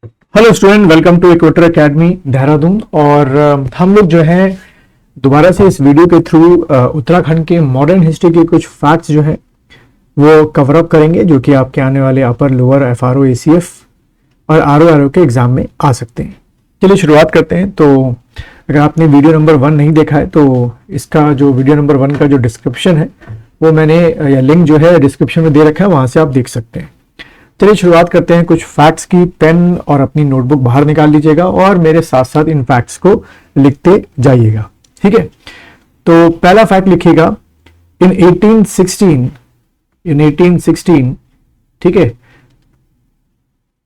Hello student, welcome to Equator Academy Dehradun. और हम लोग जो है दोबारा से इस वीडियो के थ्रू उत्तराखंड के मॉडर्न हिस्ट्री के कुछ फैक्ट्स जो है वो कवर अप करेंगे, जो कि आपके आने वाले अपर लोअर एफआरओ एसीएफ और आरओ के एग्जाम में आ सकते हैं। चलिए शुरुआत करते हैं। तो अगर आपने वीडियो नंबर 1 नहीं देखा है तो इसका जो वीडियो नंबर 1 का जो डिस्क्रिप्शन है वो मैंने या लिंक जो है डिस्क्रिप्शन में दे रखा है, वहां से आप देख सकते हैं। चलिए शुरुआत करते हैं कुछ फैक्ट्स की। पेन और अपनी नोटबुक बाहर निकाल लीजिएगा और मेरे साथ साथ इन फैक्ट्स को लिखते जाइएगा, ठीक है। तो पहला फैक्ट लिखिएगा, इन 1816, ठीक है,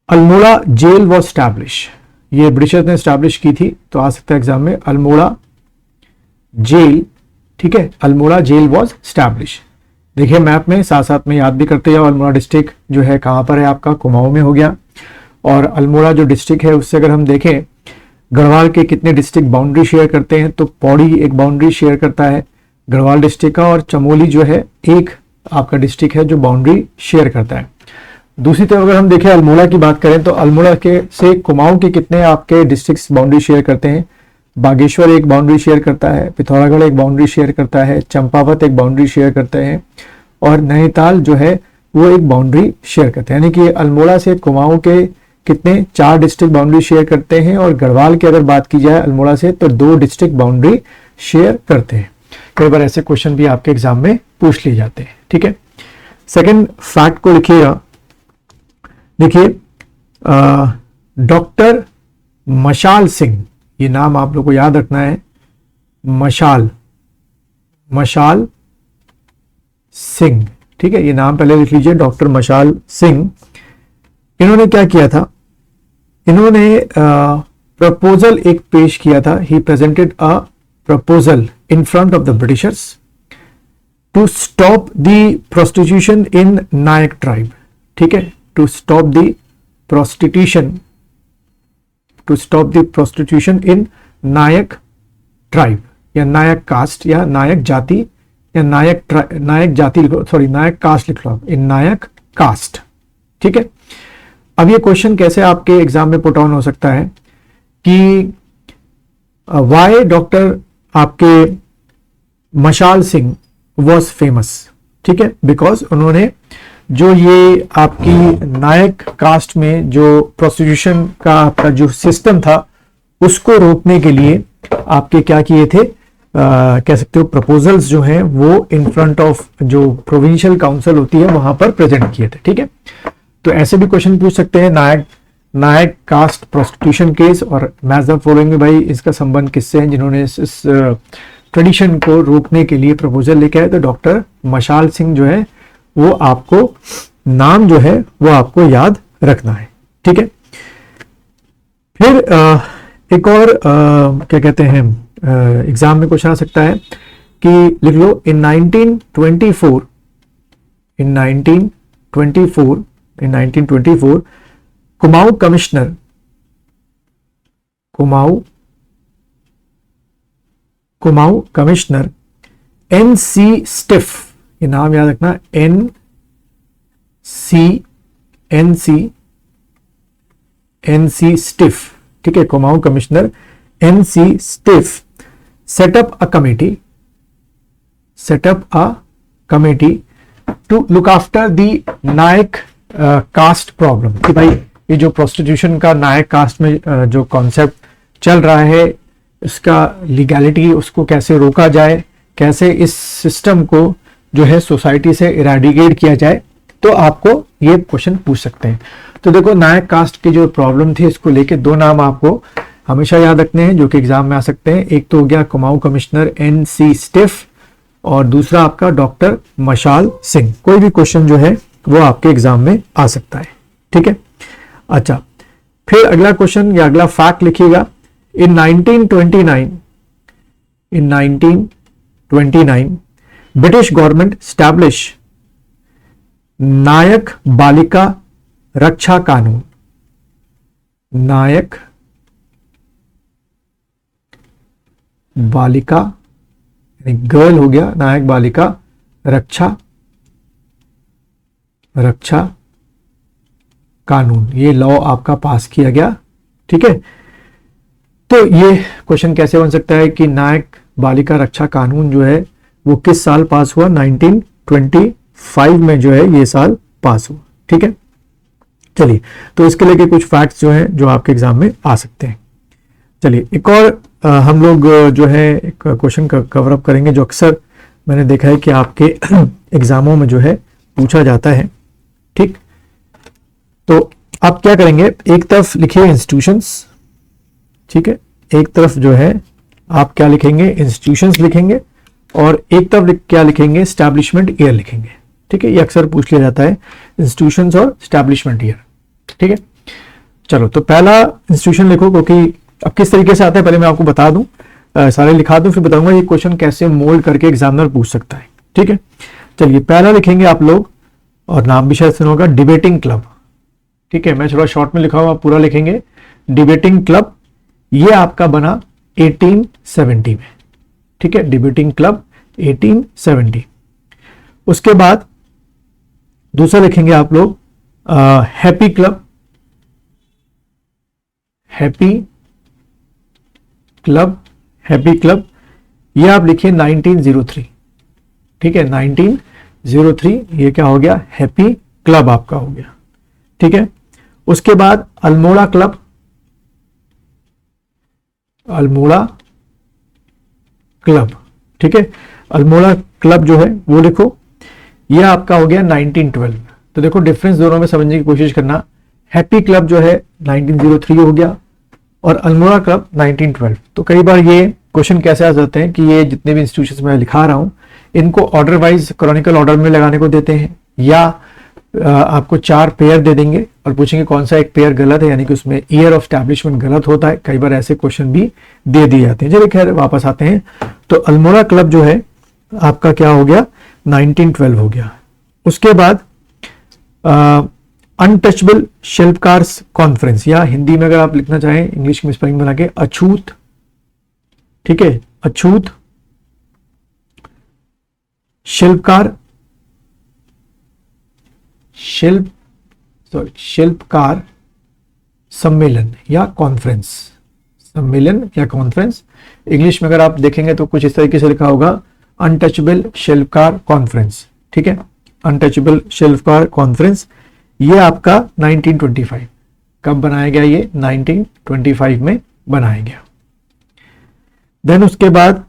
अल्मोड़ा जेल वॉज स्टैब्लिश। ये ब्रिटिशर्स ने स्टैब्लिश की थी, तो आ सकता है एग्जाम में अल्मोड़ा जेल, ठीक है, अल्मोड़ा जेल वॉज स्टैब्लिश। देखिए मैप में साथ साथ में याद भी करते जाओ। अल्मोड़ा डिस्ट्रिक्ट जो है कहाँ पर है आपका, कुमाऊं में हो गया। और अल्मोड़ा जो डिस्ट्रिक्ट है उससे अगर हम देखें गढ़वाल के कितने डिस्ट्रिक्ट बाउंड्री शेयर करते हैं, तो पौड़ी एक बाउंड्री शेयर करता है गढ़वाल डिस्ट्रिक्ट का, और चमोली जो है एक आपका डिस्ट्रिक्ट है जो बाउंड्री शेयर करता है। दूसरी तरफ अगर हम देखें अल्मोड़ा की बात करें तो अल्मोड़ा के से कुमाऊं के कितने आपके डिस्ट्रिक्ट बाउंड्री शेयर करते हैं। बागेश्वर एक बाउंड्री शेयर करता है, पिथौरागढ़ एक बाउंड्री शेयर करता है, चंपावत एक बाउंड्री शेयर करते हैं, और नैनीताल जो है वो एक बाउंड्री शेयर करते हैं। यानी कि अल्मोड़ा से कुमाऊं के कितने 4 डिस्ट्रिक्ट बाउंड्री शेयर करते हैं, और गढ़वाल की अगर बात की जाए अल्मोड़ा से तो 2 डिस्ट्रिक्ट बाउंड्री शेयर करते हैं। कई बार ऐसे क्वेश्चन भी आपके एग्जाम में पूछ लिए जाते हैं, ठीक है। सेकेंड फैक्ट को लिखिएगा, देखिए डॉक्टर मशाल सिंह, ये नाम आप लोग को याद रखना है, मशाल सिंह, ठीक है, ये नाम पहले लिख लीजिए, डॉक्टर मशाल सिंह। इन्होंने क्या किया था, इन्होंने प्रपोजल एक पेश किया था। He presented a proposal in front of the Britishers to stop the prostitution in Nayak tribe, ठीक है, to stop the prostitution in Nayak tribe या नायक कास्ट या नायक जाति या नायक जाति लिखो, सॉरी नायक कास्ट लिख लो, इन नायक कास्ट, ठीक है। अब ये क्वेश्चन कैसे आपके एग्जाम में पुट ऑन हो सकता है कि वाई डॉक्टर आपके मशाल सिंह वॉज फेमस, ठीक है, बिकॉज उन्होंने जो ये आपकी नायक कास्ट में जो प्रोस्टिट्यूशन का आपका जो सिस्टम था उसको रोकने के लिए आपके क्या किए थे, कह सकते हो प्रपोजल्स जो हैं वो इन फ्रंट ऑफ जो प्रोविंशियल काउंसिल होती है वहां पर प्रेजेंट किए थे, ठीक है। तो ऐसे भी क्वेश्चन पूछ सकते हैं, नायक कास्ट प्रोस्टिट्यूशन केस और मैच द फॉलोइंग में भाई इसका संबंध किससे है, जिन्होंने इस ट्रेडिशन को रोकने के लिए प्रपोजल लेके आए। तो डॉक्टर मशाल सिंह जो है वो आपको नाम जो है वो आपको याद रखना है, ठीक है। फिर एक और क्या कहते हैं एग्जाम में क्वेश्चन आ सकता है कि लिख लो, in 1924 Kumaon commissioner NC. Stiff, ये नाम याद रखना, एन.सी. स्टिफ, ठीक है, Kumaon commissioner NC. Stiff set up a committee to look after the Nayak caste problem, कि भाई ये जो प्रोस्टिट्यूशन का नायक कास्ट में जो कॉन्सेप्ट चल रहा है इसका लीगैलिटी, उसको कैसे रोका जाए, कैसे इस सिस्टम को जो है सोसाइटी से इरेडिकेट किया जाए। तो आपको ये क्वेश्चन पूछ सकते हैं। तो देखो नायक कास्ट की जो प्रॉब्लम थी इसको लेके 2 नाम आपको हमेशा याद रखने हैं जो कि एग्जाम में आ सकते हैं। एक तो हो गया कुमाऊं कमिश्नर एन.सी. स्टिफ और दूसरा आपका डॉक्टर मशाल सिंह। कोई भी क्वेश्चन जो है वो आपके एग्जाम में आ सकता है, ठीक है। अच्छा, फिर अगला क्वेश्चन या अगला फैक्ट लिखिएगा, इन 1929 ब्रिटिश गवर्नमेंट स्टैब्लिश नायक बालिका रक्षा कानून, नायक बालिका गर्ल हो गया, नायक बालिका रक्षा कानून, ये लॉ आपका पास किया गया। ठीक है, तो ये क्वेश्चन कैसे बन सकता है कि नायक बालिका रक्षा कानून जो है वो किस साल पास हुआ? 1925 में जो है ये साल पास हुआ। ठीक है, चलिए, तो इसके लिए कुछ फैक्ट्स जो हैं जो आपके एग्जाम में आ सकते हैं। चलिए, एक और हम लोग जो है एक क्वेश्चन का कवर अप करेंगे जो अक्सर मैंने देखा है कि आपके एग्जामों में जो है पूछा जाता है। ठीक, तो आप क्या करेंगे, एक तरफ लिखिए इंस्टीट्यूशंस। ठीक है, एक तरफ जो है आप क्या लिखेंगे? इंस्टीट्यूशंस लिखेंगे, और एक तरफ क्या लिखेंगे? स्टैब्लिशमेंट ईयर लिखेंगे। ठीक है, ये अक्सर पूछ लिया जाता है, इंस्टीट्यूशंस और स्टैब्लिशमेंट ईयर। ठीक है, चलो, तो पहला इंस्टीट्यूशन लिखो, क्योंकि अब किस तरीके से आता है पहले मैं आपको बता दूं, सारे लिखा दूं, फिर बताऊंगा ये क्वेश्चन कैसे मोल्ड करके एग्जामिनर पूछ सकता है। ठीक है, चलिए, पहला लिखेंगे आप लोग, और नाम भी शायद सुना होगा, डिबेटिंग क्लब। ठीक है, मैं थोड़ा शॉर्ट में लिखा हुआ, पूरा लिखेंगे, डिबेटिंग क्लब। ये आपका बना 1870 में। ठीक है, डिबेटिंग क्लब 1870। उसके बाद दूसरा लिखेंगे आप लोग happy club. Happy club, happy club, ये आप लिखिए 1903। ठीक है, 1903, ये क्या हो गया? हैप्पी क्लब आपका हो गया। ठीक है, उसके बाद अल्मोड़ा क्लब। अल्मोड़ा क्लब, ठीक है, अल्मोड़ा क्लब जो है वो लिखो, ये आपका हो गया 1912। तो देखो डिफरेंस दोनों में समझने की कोशिश करना। हैप्पी क्लब जो है 1903 हो गया, और अल्मोड़ा क्लब 1912। तो कई बार ये क्वेश्चन कैसे आ जाते हैं कि ये जितने भी इंस्टीट्यूशंस मैं लिखा रहा हूं इनको ऑर्डर वाइज क्रॉनिकल ऑर्डर में लगाने को देते हैं, या आपको 4 पेयर दे देंगे और पूछेंगे कौन सा एक पेयर गलत है, यानी कि उसमें ईयर ऑफ स्टैब्लिशमेंट गलत होता है। कई बार ऐसे क्वेश्चन भी दे दिए जाते हैं। चलिए खैर वापस आते हैं। तो अल्मोड़ा क्लब जो है आपका क्या हो गया? 1912 हो गया। उसके बाद अनटचेबल शिल्पकार्स कॉन्फ्रेंस, या हिंदी में अगर आप लिखना चाहें इंग्लिश में स्पेलिंग बना के अछूत। ठीक है, अछूत शिल्पकार शिल्पकार सम्मेलन या कॉन्फ्रेंस। सम्मेलन या कॉन्फ्रेंस, इंग्लिश में अगर आप देखेंगे तो कुछ इस तरीके से लिखा होगा, अनटचेबल शिल्पकार कॉन्फ्रेंस। ठीक है, अनटचेबल शिल्पकार कॉन्फ्रेंस, ये आपका 1925। कब बनाया गया? ये 1925 में बनाया गया। देन उसके बाद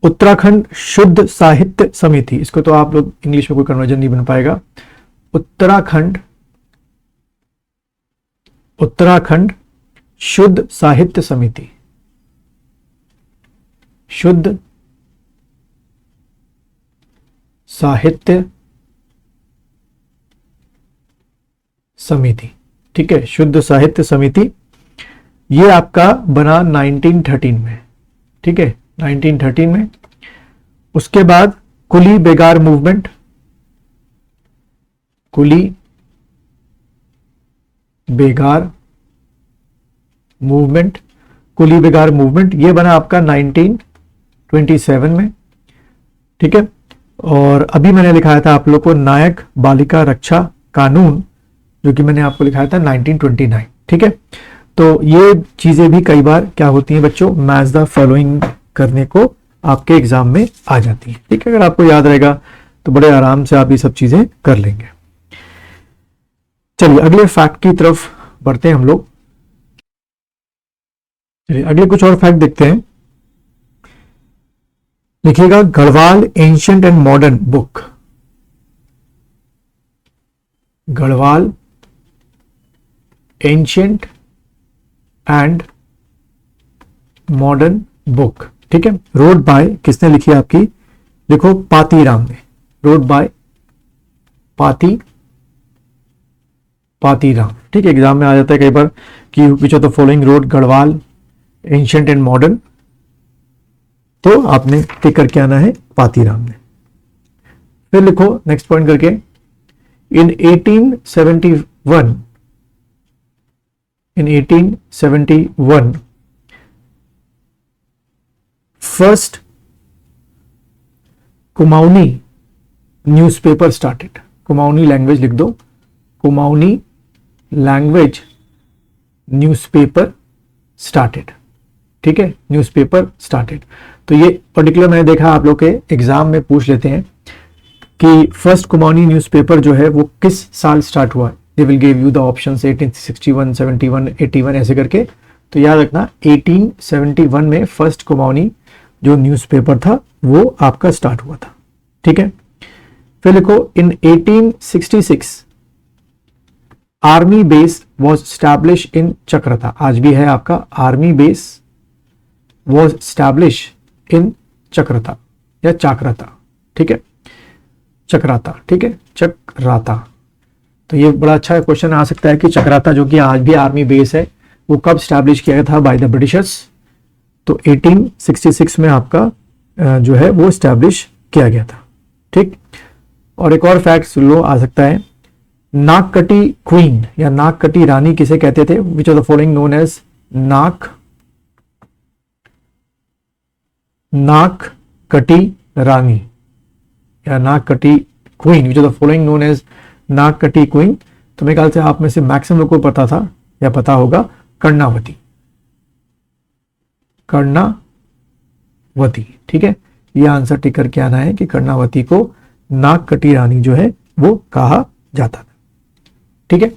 उत्तराखंड शुद्ध साहित्य समिति, इसको तो आप लोग इंग्लिश में कोई कन्वर्जन नहीं बन पाएगा। उत्तराखंड शुद्ध साहित्य समिति, शुद्ध साहित्य समिति। ठीक है, शुद्ध साहित्य समिति, ये आपका बना 1913 में। ठीक है, 1913 में। उसके बाद कुली बेगार मूवमेंट, कुली बेगार मूवमेंट, कुली बेगार मूवमेंट, ये बना आपका 1927 में। ठीक है, और अभी मैंने लिखाया था आप लोग को नायक बालिका रक्षा कानून, जो कि मैंने आपको लिखाया था 1929। ठीक है, तो ये चीजें भी कई बार क्या होती हैं बच्चों, मैच द फॉलोइंग करने को आपके एग्जाम में आ जाती है। ठीक है, अगर आपको याद रहेगा तो बड़े आराम से आप ये सब चीजें कर लेंगे। चलिए अगले फैक्ट की तरफ बढ़ते हैं हम लोग। चलिए अगले कुछ और फैक्ट देखते हैं। लिखिएगा Garhwal ancient and modern book. Garhwal ancient and modern book. ठीक है, रोड बाय किसने लिखी है आपकी? देखो पातीराम ने, रोड बाय पातीराम। ठीक है, एग्जाम में आ जाता है कई बार कि विच of the following road Garhwal ancient and modern, तो आपने टिक करके आना है पातीराम ने। फिर लिखो नेक्स्ट पॉइंट करके, इन 1871 first Kumaoni newspaper started. Kumaoni language लिख दो, कुमाऊनी लैंग्वेज न्यूज़पेपर स्टार्टेड। ठीक है, न्यूज़पेपर स्टार्टेड। तो ये पर्टिकुलर मैंने देखा आप लोग के एग्जाम में पूछ लेते हैं कि फर्स्ट कुमाऊनी न्यूज़पेपर जो है वो किस साल स्टार्ट हुआ। They will give you the options 1861, 71, 81 ऐसे करके। तो याद रखना 1871 में फर्स्ट कुमाऊनी जो न्यूज़पेपर था वो आपका स्टार्ट हुआ था। ठीक है, फिर लिखो इन 1866 army base was establish in Chakrata. आज भी है आपका army base was establish in Chakrata या चाकराता। ठीक है, चक्राता। ठीक है, चक्राता। तो ये बड़ा अच्छा क्वेश्चन आ सकता है कि चक्राता जो कि आज भी आर्मी बेस है वो कब स्टैब्लिश किया गया था बाय द ब्रिटिशर्स। तो 1866 में आपका जो है वो स्टैब्लिश किया गया था। ठीक, और एक और फैक्ट सुन लो आ सकता है, नागकटी क्वीन या नागकटी रानी किसे कहते थे? Which of the following known as नागकटी रानी या नागकटी queen, which of the following known as नागकटी क्वीन। तो मेरे ख्याल से आप में से मैक्सिमम को पता था या पता होगा, कर्णावती। कर्णावती। ठीक है, ये आंसर टिक करके आना है कि कर्णावती को नागकटी रानी जो है वो कहा जाता था। ठीक है।